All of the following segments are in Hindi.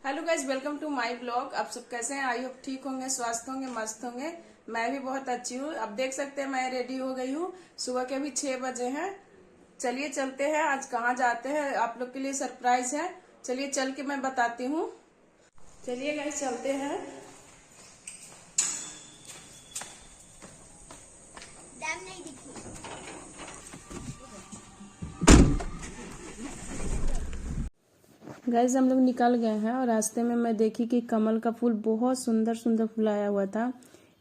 Hello guys, welcome to my blog. आप सब कैसे हैं? आई होप ठीक होंगे, स्वस्थ होंगे, मस्त होंगे। मैं भी बहुत अच्छी हूँ। अब देख सकते हैं मैं रेडी हो गई हूँ। सुबह के अभी 6 बजे हैं। चलिए चलते हैं। आज कहाँ जाते हैं आप लोग के लिए सरप्राइज है। चलिए चल के मैं बताती हूँ। चलिए गाइज चलते हैं। डैम नहीं दिखी। गाइज हम लोग निकल गए हैं और रास्ते में मैं देखी कि कमल का फूल बहुत सुंदर सुंदर फुलाया हुआ था।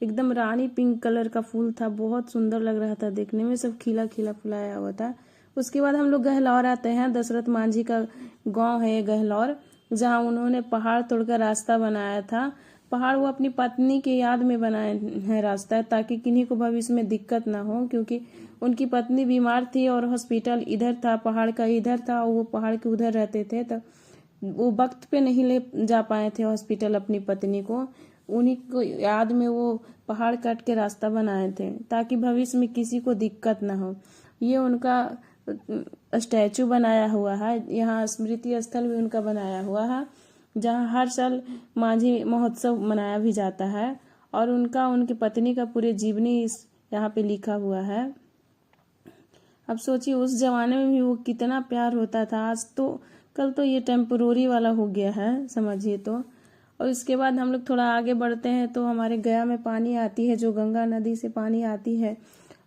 एकदम रानी पिंक कलर का फूल था, बहुत सुंदर लग रहा था देखने में, सब खिला खिला फुलाया हुआ था। उसके बाद हम लोग गहलौर आते हैं। दशरथ मांझी का गांव है गहलौर, जहां उन्होंने पहाड़ तोड़कर रास्ता बनाया था। पहाड़ वो अपनी पत्नी की याद में बनाए हैं रास्ता, ताकि किन्हीं को भविष्य में दिक्कत ना हो, क्योंकि उनकी पत्नी बीमार थी और हॉस्पिटल इधर था, पहाड़ का इधर था और वो पहाड़ के उधर रहते थे। तो वो वक्त पे नहीं ले जा पाए थे हॉस्पिटल अपनी पत्नी को। उन्हीं को याद में वो पहाड़ काट के रास्ता बनाए थे, ताकि भविष्य में किसी को दिक्कत ना हो। ये उनका स्टैचू बनाया हुआ है। यहाँ स्मृति स्थल भी उनका बनाया हुआ है, जहाँ हर साल मांझी महोत्सव मनाया भी जाता है। और उनका उनकी पत्नी का पूरे जीवनी इस यहाँ पे लिखा हुआ है। अब सोचिए उस जमाने में भी वो कितना प्यार होता था। आज तो कल तो ये टेम्पोररी वाला हो गया है, समझिए तो। और इसके बाद हम लोग थोड़ा आगे बढ़ते हैं तो हमारे गया में पानी आती है, जो गंगा नदी से पानी आती है।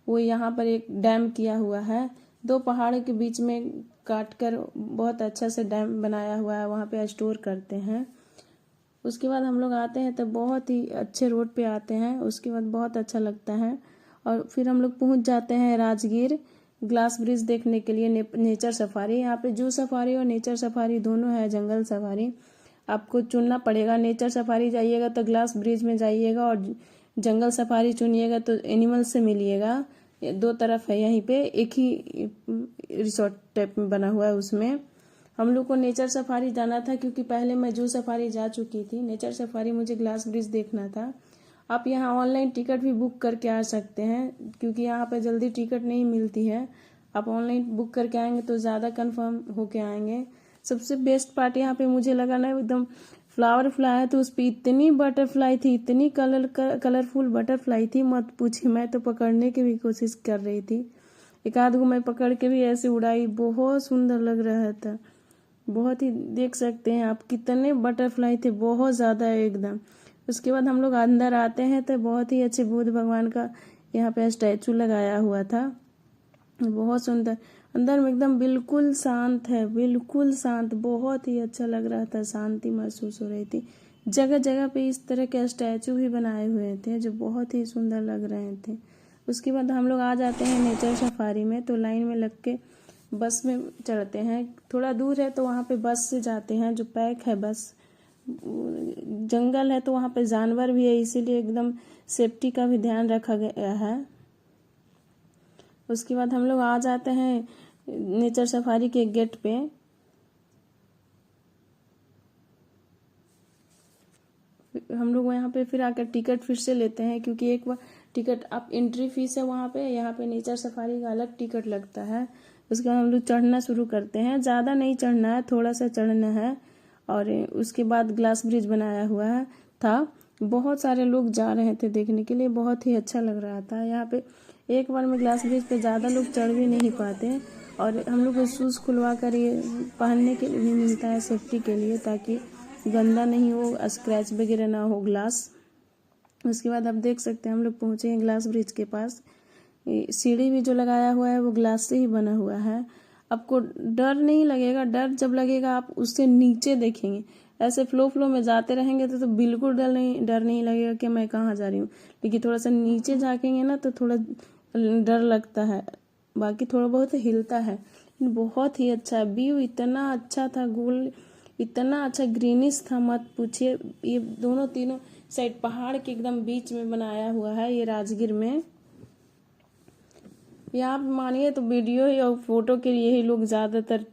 वो यहाँ पर एक डैम किया हुआ है, दो पहाड़ के बीच में काट कर बहुत अच्छा से डैम बनाया हुआ है, वहाँ पे स्टोर करते हैं। उसके बाद हम लोग आते हैं तो बहुत ही अच्छे रोड पे आते हैं। उसके बाद बहुत अच्छा लगता है। और फिर हम लोग पहुंच जाते हैं राजगीर, ग्लास ब्रिज देखने के लिए। नेचर सफारी, यहाँ पे जू सफारी और नेचर सफारी दोनों है, जंगल सफारी। आपको चुनना पड़ेगा। नेचर सफारी जाइएगा तो ग्लास ब्रिज में जाइएगा, और जंगल सफारी चुनिएगा तो एनिमल से मिलिएगा। दो तरफ है, यहीं पे एक ही रिसोर्ट टाइप में बना हुआ है। उसमें हम लोग को नेचर सफारी जाना था, क्योंकि पहले मैं जू सफारी जा चुकी थी। नेचर सफारी मुझे ग्लास ब्रिज देखना था। आप यहाँ ऑनलाइन टिकट भी बुक करके आ सकते हैं, क्योंकि यहाँ पे जल्दी टिकट नहीं मिलती है। आप ऑनलाइन बुक करके आएंगे तो ज़्यादा कंफर्म होके आएंगे। सबसे बेस्ट पार्ट यहाँ पे मुझे लगा ना, एकदम फ्लावर फ्लाई तो उस पर इतनी बटरफ्लाई थी, इतनी कलरफुल बटरफ्लाई थी, मत पूछिए। मैं तो पकड़ने की भी कोशिश कर रही थी, एक आध को मैं पकड़ के भी ऐसे उड़ाई। बहुत सुंदर लग रहा था, बहुत ही। देख सकते हैं आप कितने बटरफ्लाई थे, बहुत ज़्यादा एकदम। उसके बाद हम लोग अंदर आते हैं तो बहुत ही अच्छे बुद्ध भगवान का यहाँ पे स्टैचू लगाया हुआ था, बहुत सुंदर। अंदर में एकदम बिल्कुल शांत है, बिल्कुल शांत, बहुत ही अच्छा लग रहा था, शांति महसूस हो रही थी। जगह जगह पे इस तरह के स्टैचू भी बनाए हुए थे, जो बहुत ही सुंदर लग रहे थे। उसके बाद हम लोग आ जाते हैं नेचर सफारी में, तो लाइन में लग के बस में चढ़ते हैं। थोड़ा दूर है तो वहाँ पे बस से जाते हैं, जो पैक है बस। जंगल है तो वहाँ पे जानवर भी है, इसीलिए एकदम सेफ्टी का भी ध्यान रखा गया है। उसके बाद हम लोग आ जाते हैं नेचर सफारी के गेट पे। हम लोग यहाँ पे फिर आकर टिकट फिर से लेते हैं, क्योंकि एक बार टिकट आप एंट्री फीस है वहाँ पे, यहाँ पे नेचर सफारी का अलग टिकट लगता है। उसके बाद हम लोग चढ़ना शुरू करते हैं। ज़्यादा नहीं चढ़ना है, थोड़ा सा चढ़ना है। और उसके बाद ग्लास ब्रिज बनाया हुआ है था। बहुत सारे लोग जा रहे थे देखने के लिए, बहुत ही अच्छा लग रहा था। यहाँ पे एक बार में ग्लास ब्रिज पे ज़्यादा लोग चढ़ भी नहीं पाते। और हम लोग को शूज़ खुलवा कर ये पहनने के लिए भी मिलता है, सेफ्टी के लिए, ताकि गंदा नहीं हो, स्क्रैच वगैरह ना हो ग्लास। उसके बाद आप देख सकते हैं हम लोग पहुँचे हैं ग्लास ब्रिज के पास। सीढ़ी भी जो लगाया हुआ है वो ग्लास से ही बना हुआ है। आपको डर नहीं लगेगा। डर जब लगेगा आप उससे नीचे देखेंगे, ऐसे फ्लो में जाते रहेंगे तो बिल्कुल डर नहीं लगेगा कि मैं कहाँ जा रही हूँ। लेकिन थोड़ा सा नीचे झाँकेंगे ना तो थोड़ा डर लगता है, बाकी थोड़ा बहुत हिलता है। बहुत ही अच्छा व्यू, इतना अच्छा था, गोल इतना अच्छा ग्रीनिश था, मत पूछिए। ये दोनों तीनों साइड पहाड़ के एकदम बीच में बनाया हुआ है, ये राजगीर में। यहाँ पे मानिए तो वीडियो ही और फोटो के लिए ही लोग ज़्यादातर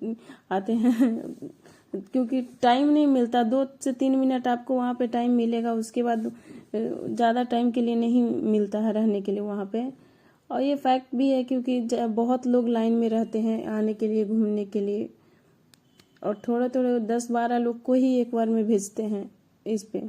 आते हैं, क्योंकि टाइम नहीं मिलता। 2 से 3 मिनट आपको वहाँ पे टाइम मिलेगा, उसके बाद ज़्यादा टाइम के लिए नहीं मिलता है रहने के लिए वहाँ पे। और ये फैक्ट भी है, क्योंकि बहुत लोग लाइन में रहते हैं आने के लिए, घूमने के लिए। और थोड़े थोड़े 10-12 लोग को ही एक बार में भेजते हैं इस पे।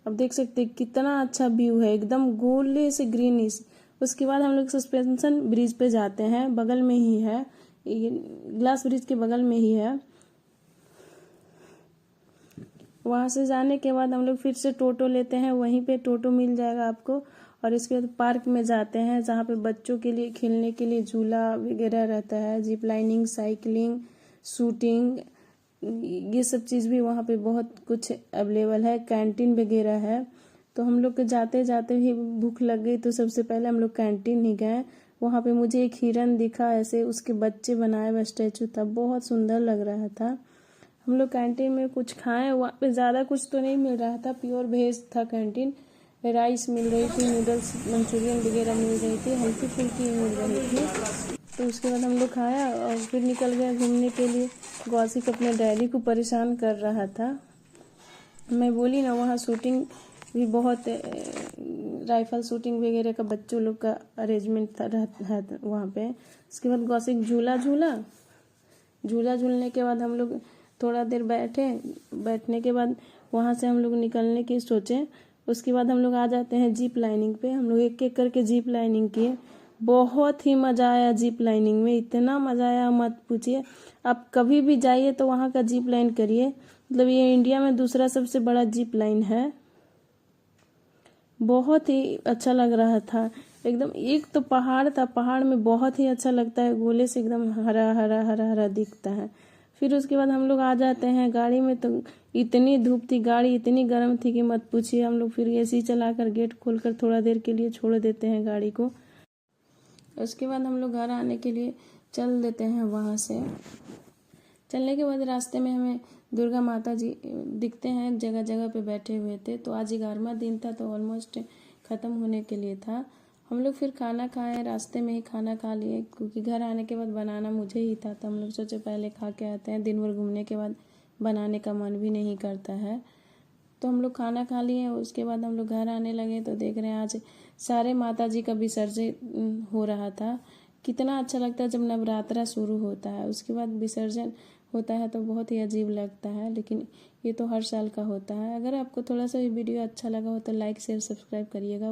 अब देख सकते हैं कितना अच्छा व्यू है, एकदम गोले से ग्रीनिश। उसके बाद हम लोग सस्पेंशन ब्रिज पे जाते हैं, बगल में ही है, ये ग्लास ब्रिज के बगल में ही है। वहां से जाने के बाद हम लोग फिर से टोटो लेते हैं, वहीं पे टोटो मिल जाएगा आपको। और इसके बाद पार्क में जाते हैं, जहाँ पे बच्चों के लिए खेलने के लिए झूला वगैरह रहता है, जिप लाइनिंग, साइकिलिंग, शूटिंग, ये सब चीज़ भी वहाँ पे बहुत कुछ अवेलेबल है। कैंटीन वगैरह है। तो हम लोग के जाते जाते ही भूख लग गई, तो सबसे पहले हम लोग कैंटीन ही गए। वहाँ पे मुझे एक हिरन दिखा, ऐसे उसके बच्चे बनाए हुआ स्टैचू था, बहुत सुंदर लग रहा था। हम लोग कैंटीन में कुछ खाएं, वहाँ पे ज़्यादा कुछ तो नहीं मिल रहा था, प्योर वेज था कैंटीन। राइस मिल रही थी, नूडल्स, मंचूरियन वगैरह मिल रही थी, हल्की फुल्की मिल रही थी। तो उसके बाद हम लोग खाया और फिर निकल गए घूमने के लिए। गौसिक अपने डैडी को परेशान कर रहा था। मैं बोली ना, वहाँ शूटिंग भी बहुत, राइफल शूटिंग वगैरह का बच्चों लोग का अरेंजमेंट था वहाँ पे। उसके बाद गौसिक झूला झूलने के बाद हम लोग थोड़ा देर बैठने के बाद वहाँ से हम लोग निकलने की सोचे। उसके बाद हम लोग आ जाते हैं जीप लाइनिंग पे। हम लोग एक एक करके जीप लाइनिंग किए, बहुत ही मज़ा आया जीप लाइनिंग में, इतना मज़ा आया मत पूछिए। आप कभी भी जाइए तो वहाँ का जीप लाइन करिए, मतलब ये इंडिया में दूसरा सबसे बड़ा जीप लाइन है। बहुत ही अच्छा लग रहा था एकदम। एक तो पहाड़ था, पहाड़ में बहुत ही अच्छा लगता है, गोले से एकदम हरा हरा हरा हरा दिखता है। फिर उसके बाद हम लोग आ जाते हैं गाड़ी में, तो इतनी धूप थी, गाड़ी इतनी गर्म थी कि मत पूछिए। हम लोग फिर एसी चलाकर गेट खोलकर थोड़ा देर के लिए छोड़ देते हैं गाड़ी को। उसके बाद हम लोग घर आने के लिए चल देते हैं। वहाँ से चलने के बाद रास्ते में हमें दुर्गा माता जी दिखते हैं, जगह जगह पे बैठे हुए थे। तो आज 11वां दिन था, तो ऑलमोस्ट ख़त्म होने के लिए था। हम लोग फिर खाना खाए, रास्ते में ही खाना खा लिए, क्योंकि घर आने के बाद बनाना मुझे ही था। तो हम लोग सोचे पहले खा के आते हैं, दिन भर घूमने के बाद बनाने का मन भी नहीं करता है। तो हम लोग खाना खा लिए। उसके बाद हम लोग घर आने लगे, तो देख रहे हैं आज सारे माता जी का विसर्जन हो रहा था। कितना अच्छा लगता है जब नवरात्रा शुरू होता है, उसके बाद विसर्जन होता है, तो बहुत ही अजीब लगता है। लेकिन ये तो हर साल का होता है। अगर आपको थोड़ा सा भी वीडियो अच्छा लगा हो तो लाइक शेयर सब्सक्राइब करिएगा।